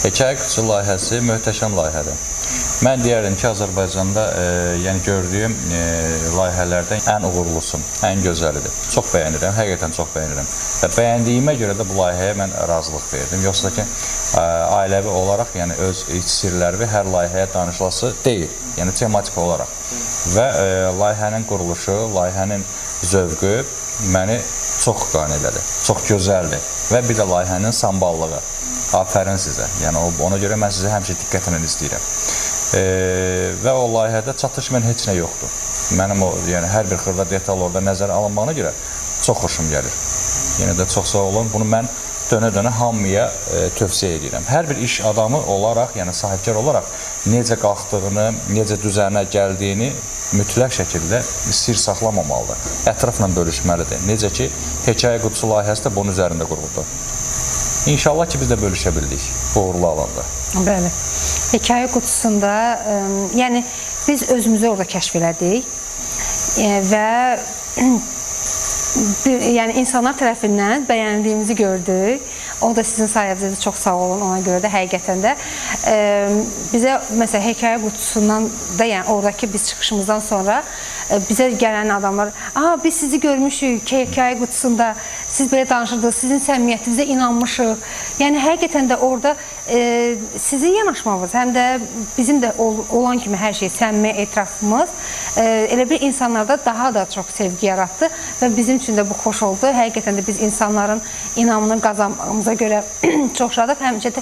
Hekayə qutusu layihəsi möhtəşəm layihədir. Mən deyərdim ki, Azərbaycanda yəni gördüyüm layihələrdən ən uğurlusu, ən gözəlidir. Çox bəyənirəm, həqiqətən çox bəyənirəm. Və bəyəndiyimə görə də bu layihəyə mən razılıq verdim. Yoxsa ki, ailəvi olaraq, yəni öz iç sirlərimi hər layihəyə danışılası deyil. Yəni tematik olaraq. Və layihənin quruluşu, layihənin zövqü məni çox qane elədi. Çox gözəldir. Və bir də layihənin samballığı. Afərin sizə. Yəni ona görə mən sizə həmişə diqqətlə istəyirəm. Və o layihədə çatışmayan heç nə yoxdur. Mənim o, yəni hər bir xırda detal orada nəzərə alınmağına görə çox xoşum gəlir. Yenə də çox sağ olun. Bunu mən dönə-dönə hamıya tövsiyə edirəm. Hər bir iş adamı olaraq, yəni sahibkar olaraq necə qalxdığını, necə düzənə gəldiyini mütləq şəkildə sir saxlamamalıdır. Ətrafla bölüşməlidir. Necə ki, hekayə qutusu layihəsi də bunun üzərində quruldu. İnşallah ki, biz də bölüşə bildik bu uğurlu alanda. Bəli. Hekayə qutusunda, yəni biz özümüzü orada kəşf elədik və yəni insanlar tərəfindən bəyəndiyimizi gördük. O da sizin sayənizdə çox sağ olun, ona görə də həqiqətən də bizə məsələn hekayə qutusundan da, yəni oradakı biz çıxışımızdan sonra bizə gələn adamlar, biz sizi görmüşük hekayə qutusunda, siz belə danışırdınız, sizin səmimiyyətinizə inanmışıq. Yəni həqiqətən də orada sizin yanaşmamız, həm də bizim də olan kimi hər şey səmimi etirafımız elə bir insanlarda daha da çox sevgi yaratdı və bizim üçün də bu xoş oldu. Həqiqətən də biz insanların inamını qazanmamıza görə çox şadıq. Həmişə də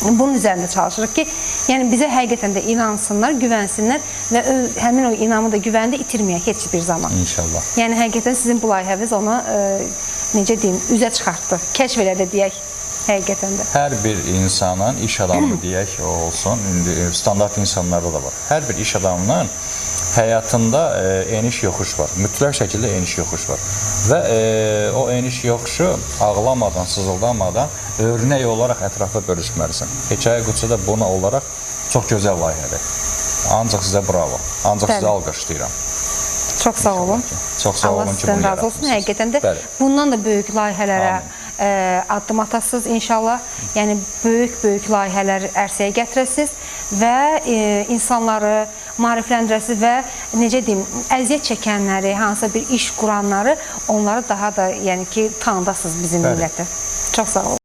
bunun üzərində çalışırıq ki, yəni bizə həqiqətən də inansınlar, güvənsinlər və həmin o inamı da güvəni də itirməyək heç bir zaman. İnşallah. Yəni həqiqətən sizin bu layihəniz ona necə deyim, üzə çıxartdı, kəşf elədi deyək. Həqiqətən də. Hər bir insanın iş adamı deyək olsun, standart insanlarda da var. Hər bir iş adamının həyatında eniş-yoxuş var. Mütləq şəkildə eniş-yoxuş var. Və o eniş-yoxuşu ağlamadan, sızıldamadan örnək olaraq ətrafa bölüşməlisən. Hekayə qutusu da buna olaraq çox gözəl layihədir. Ancaq sizə bravo. Ancaq sizə alqışlayıram. Çox sağ olun. Çox sağ olun ki, bunu razı olsun. Həqiqətən də bundan da böyük layihələrə addım atasınız inşallah. Yəni böyük layihələr ərsəyə gətirəsiniz və insanları maarifləndirəsiniz və necə deyim, əziyyət çəkənləri, hansısa bir iş quranları, onları daha da yəni ki tanıdasınız bizim millətə. Çox sağ olun.